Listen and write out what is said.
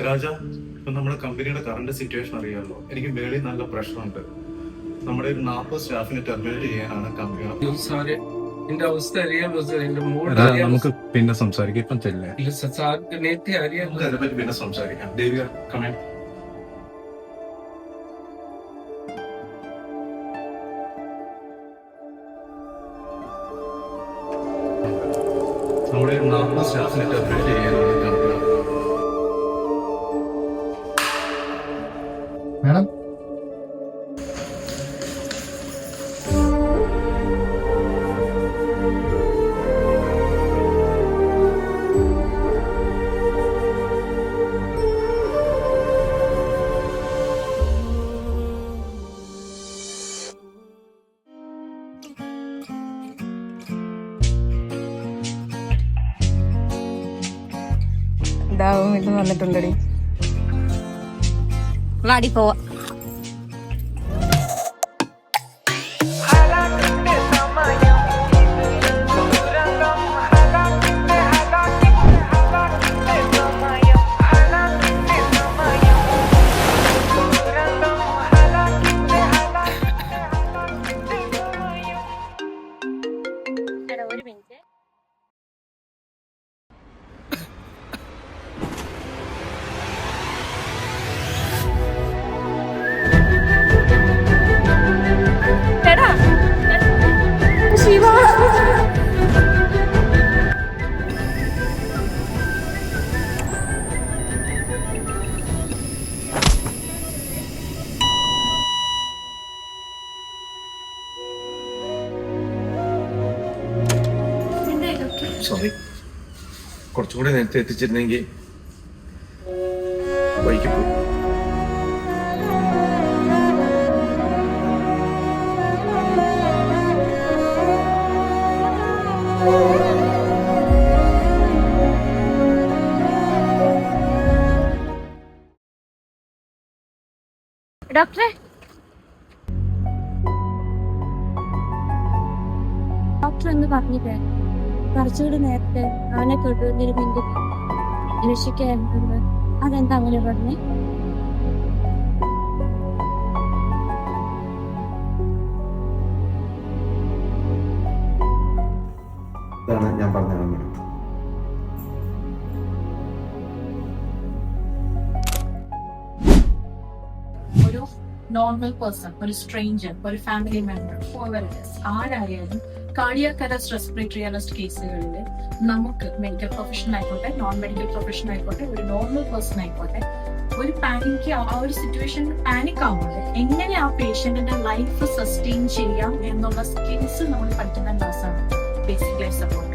രാജ, ഇപ്പൊ നമ്മുടെ കമ്പനിയുടെ കറണ്ട് സിറ്റുവേഷൻ അറിയാമല്ലോ. എനിക്ക് വെളിയിൽ നല്ല പ്രഷറുണ്ട്. നമ്മുടെ ഒരു 40 സ്റ്റാഫിനെ ടെർമിനേറ്റ് ചെയ്യാനാണ് കമ്പനിയുടെ. സാറ് എന്റെ അവസ്ഥ അറിയാമോ സാർ? എന്റെ മൂഡ് നമുക്ക് പിന്നെ സംസാരിക്കാം. ഇപ്പം ചെല്ലേ ഇല്ല സാർ, സാർക്ക് നേരത്തെ അറിയാമോ? അതിനെപ്പറ്റി പിന്നെ സംസാരിക്കാം. ദേവിക, കമേൻ. നമ്മുടെ ഒരു 40 സ്റ്റാഫിനെ ടെർമിനേറ്റ് ചെയ്യാനാണ് കമ്പനി. മാഡം, ഇത് വന്നിട്ടുണ്ടടി. വാടി പോവാ. ഒരു മിനിറ്റ്. സോറി, കുറച്ചുകൂടി നേരത്തെ എത്തിച്ചിരുന്നെങ്കിൽ വൈകി പോയി. ഡോക്ടറെ, ഡോക്ടർ എന്ന് പറഞ്ഞില്ലേ കുറച്ചുകൂടി നേരത്തെ അവനെ കൊണ്ടുവന്നൊരു ബന്ധു രക്ഷിക്കാറുണ്ട്. അതെന്താ അങ്ങനെ പറഞ്ഞേ? ഇതാണ് ഞാൻ പറഞ്ഞത്. ഒരു നോർമൽ പേഴ്സൺ, ഒരു സ്ട്രേഞ്ചർ, ഒരു ഫാമിലി മെമ്പർ, ആരായാലും കാർഡിയാക് അറസ്റ്റ്, റെസ്പിറേറ്ററി അറസ്റ്റ് കേസുകളിൽ നമുക്ക് മെഡിക്കൽ പ്രൊഫഷണൽ ആയിക്കോട്ടെ, നോൺ മെഡിക്കൽ പ്രൊഫഷണൽ ആയിക്കോട്ടെ, ഒരു നോർമൽ പേഴ്സൺ ആയിക്കോട്ടെ, ഒരു പാനിക് ആ ഒരു സിറ്റുവേഷനിൽ പാനിക് ആവുമ്പോൾ എങ്ങനെ ആ പേഷ്യന്റിന്റെ ലൈഫ് സസ്റ്റെയിൻ ചെയ്യാം എന്നുള്ള സ്കിൽസ് നമ്മൾ പഠിക്കുന്ന ക്ലാസ്സാണ് ബേസിക് ലൈഫ് സപ്പോർട്ട്.